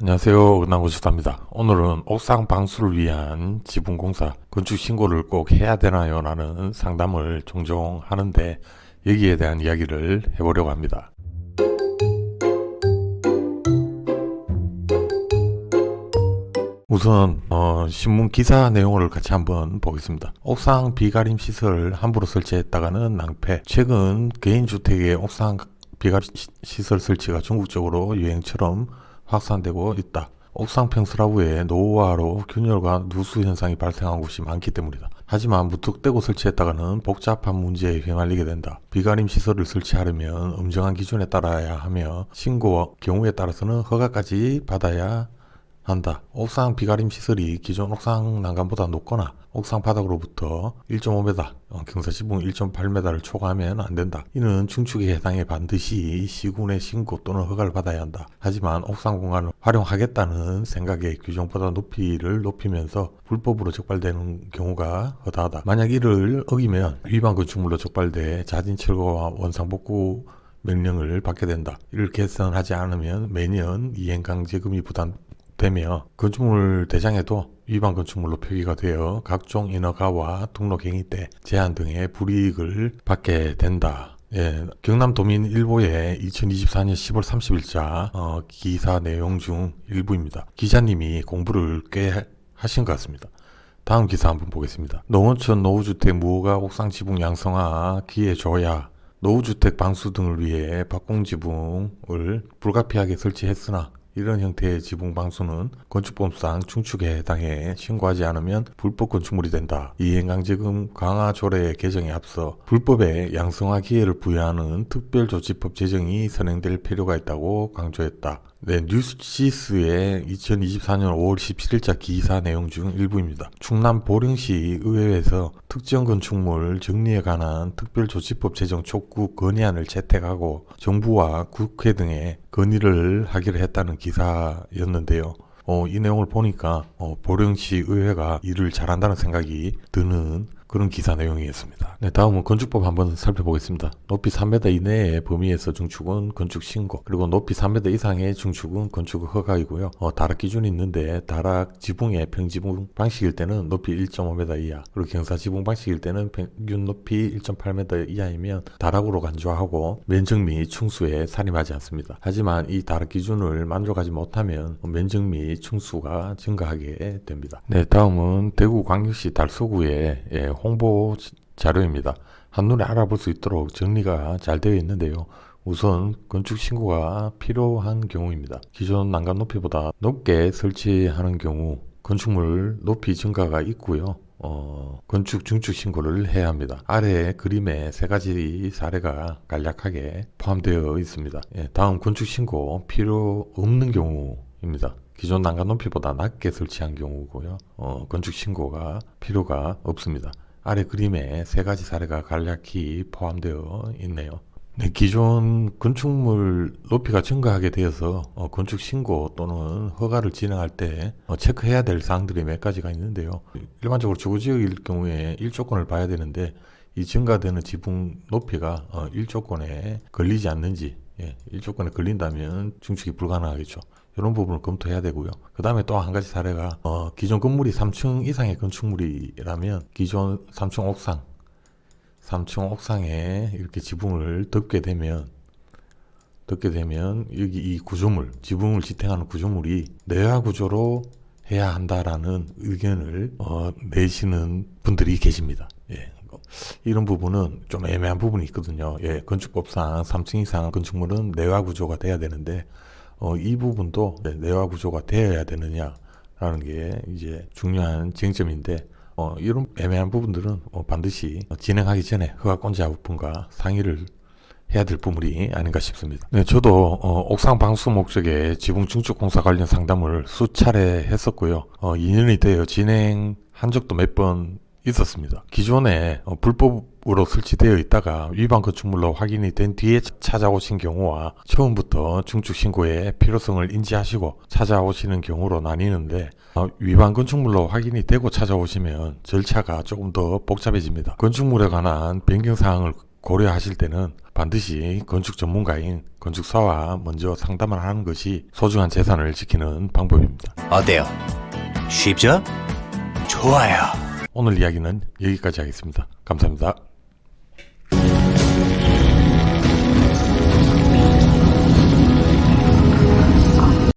안녕하세요. 은하고주사입니다. 오늘은 옥상 방수를 위한 지붕공사 건축 신고를 꼭 해야 되나요? 라는 상담을 종종 하는데 여기에 대한 이야기를 해보려고 합니다. 우선 신문 기사 내용을 같이 한번 보겠습니다. 옥상 비가림 시설 함부로 설치했다가는 낭패. 최근 개인주택의 옥상 비가림 시설 설치가 전국적으로 유행처럼 확산되고 있다. 옥상 평수라우에 노후화로 균열과 누수 현상이 발생한 곳이 많기 때문이다. 하지만 무턱대고 설치했다가는 복잡한 문제에 휘말리게 된다. 비가림 시설을 설치하려면 엄정한 기준에 따라야 하며 신고 경우에 따라서는 허가까지 받아야 한다. 옥상 비가림 시설이 기존 옥상 난간보다 높거나 옥상 바닥으로부터 1.5m, 경사지붕 1.8m를 초과하면 안 된다. 이는 중축에 해당해 반드시 시군의 신고 또는 허가를 받아야 한다. 하지만 옥상 공간을 활용하겠다는 생각에 규정보다 높이를 높이면서 불법으로 적발되는 경우가 허다하다. 만약 이를 어기면 위반 건축물로 적발돼 자진 철거와 원상복구 명령을 받게 된다. 이를 개선하지 않으면 매년 이행강제금이 부담되며 건축물 대장에도 위반 건축물로 표기가 되어 각종 인허가와 등록행위 때 제한 등의 불이익을 받게 된다. 경남도민일보의 2024년 10월 30일자 기사 내용 중 일부입니다. 기자님이 공부를 꽤 하신 것 같습니다. 다음 기사 한번 보겠습니다. 농어촌 노후주택 무허가 옥상 지붕 양성화 기회 줘야 노후주택 방수 등을 위해 박공지붕을 불가피하게 설치했으나 이런 형태의 지붕 방수는 건축법상 중축에 해당해 신고하지 않으면 불법 건축물이 된다. 이행강제금 강화 조례 개정에 앞서 불법에 양성화 기회를 부여하는 특별조치법 제정이 선행될 필요가 있다고 강조했다. 뉴시스의 2024년 5월 17일자 기사 내용 중 일부입니다. 충남 보령시 의회에서 특정 건축물 정리에 관한 특별조치법 제정 촉구 건의안을 채택하고 정부와 국회 등에 건의를 하기로 했다는 기사였는데요. 이 내용을 보니까 보령시 의회가 일을 잘한다는 생각이 드는 그런 기사 내용이었습니다. 다음은 건축법 한번 살펴보겠습니다. 높이 3m 이내의 범위에서 중축은 건축 신고, 그리고 높이 3m 이상의 중축은 건축 허가이고요. 다락 기준이 있는데 다락 지붕의 평지붕 방식일 때는 높이 1.5m 이하, 그리고 경사 지붕 방식일 때는 평균 높이 1.8m 이하이면 다락으로 간주하고 면적 및 충수에 산입하지 않습니다. 하지만 이 다락 기준을 만족하지 못하면 면적 및 충수가 증가하게 됩니다. 다음은 대구광역시 달서구의 홍보 자료입니다. 한눈에 알아볼 수 있도록 정리가 잘 되어 있는데요. 우선 건축 신고가 필요한 경우입니다. 기존 난간 높이보다 높게 설치하는 경우 건축물 높이 증가가 있고요. 건축 중축 신고를 해야 합니다. 아래 그림에 세 가지 사례가 간략하게 포함되어 있습니다. 다음 건축 신고 필요 없는 경우입니다. 기존 난간 높이보다 낮게 설치한 경우고요. 건축 신고가 필요가 없습니다. 아래 그림에 세 가지 사례가 간략히 포함되어 있네요. 기존 건축물 높이가 증가하게 되어서 건축 신고 또는 허가를 진행할 때 체크해야 될 사항들이 몇 가지가 있는데요. 일반적으로 주거지역일 경우에 1조건을 봐야 되는데 이 증가되는 지붕 높이가 1조건에 걸리지 않는지, 1조건에 걸린다면 중축이 불가능하겠죠. 이런 부분을 검토해야 되고요. 그 다음에 또 한 가지 사례가 기존 건물이 3층 이상의 건축물이라면 기존 3층 옥상에 이렇게 지붕을 덮게 되면 여기 이 구조물, 지붕을 지탱하는 구조물이 내화 구조로 해야 한다라는 의견을 내시는 분들이 계십니다. 이런 부분은 좀 애매한 부분이 있거든요. 건축법상 3층 이상 건축물은 내화 구조가 돼야 되는데 이 부분도 내화 구조가 되어야 되느냐라는 게 이제 중요한 쟁점인데 이런 애매한 부분들은 반드시 진행하기 전에 허가권자분과 상의를 해야 될 부분이 아닌가 싶습니다. 저도 옥상 방수 목적의 지붕 증축 공사 관련 상담을 수차례 했었고요. 2년이 되어 진행한 적도 몇 번 있었습니다. 기존에 불법으로 설치되어 있다가 위반 건축물로 확인이 된 뒤에 찾아오신 경우와 처음부터 중축 신고의 필요성을 인지하시고 찾아오시는 경우로 나뉘는데 위반 건축물로 확인이 되고 찾아오시면 절차가 조금 더 복잡해집니다. 건축물에 관한 변경사항을 고려하실 때는 반드시 건축 전문가인 건축사와 먼저 상담을 하는 것이 소중한 재산을 지키는 방법입니다. 어때요? 쉽죠? 좋아요. 오늘 이야기는 여기까지 하겠습니다. 감사합니다.